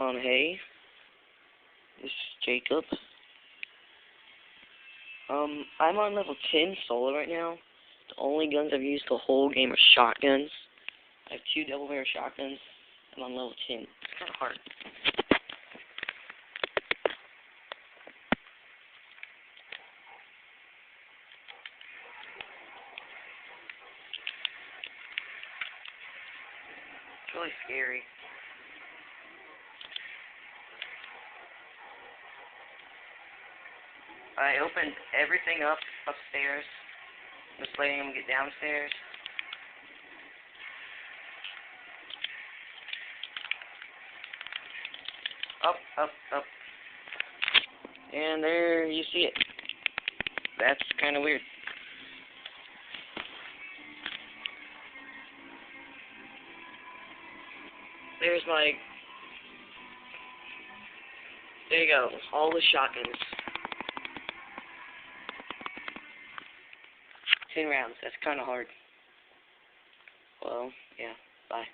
Hey, this is Jacob. I'm on level 10 solo right now. The only guns I've used the whole game are shotguns. I have 2 double barrel shotguns. I'm on level 10. It's kind of hard. It's really scary. I opened everything up upstairs. I'm just letting him get downstairs. Up. And there you see it. That's kind of weird. There's my... There you go. All the shotguns. 10 rounds. That's kind of hard. Well, yeah. Bye.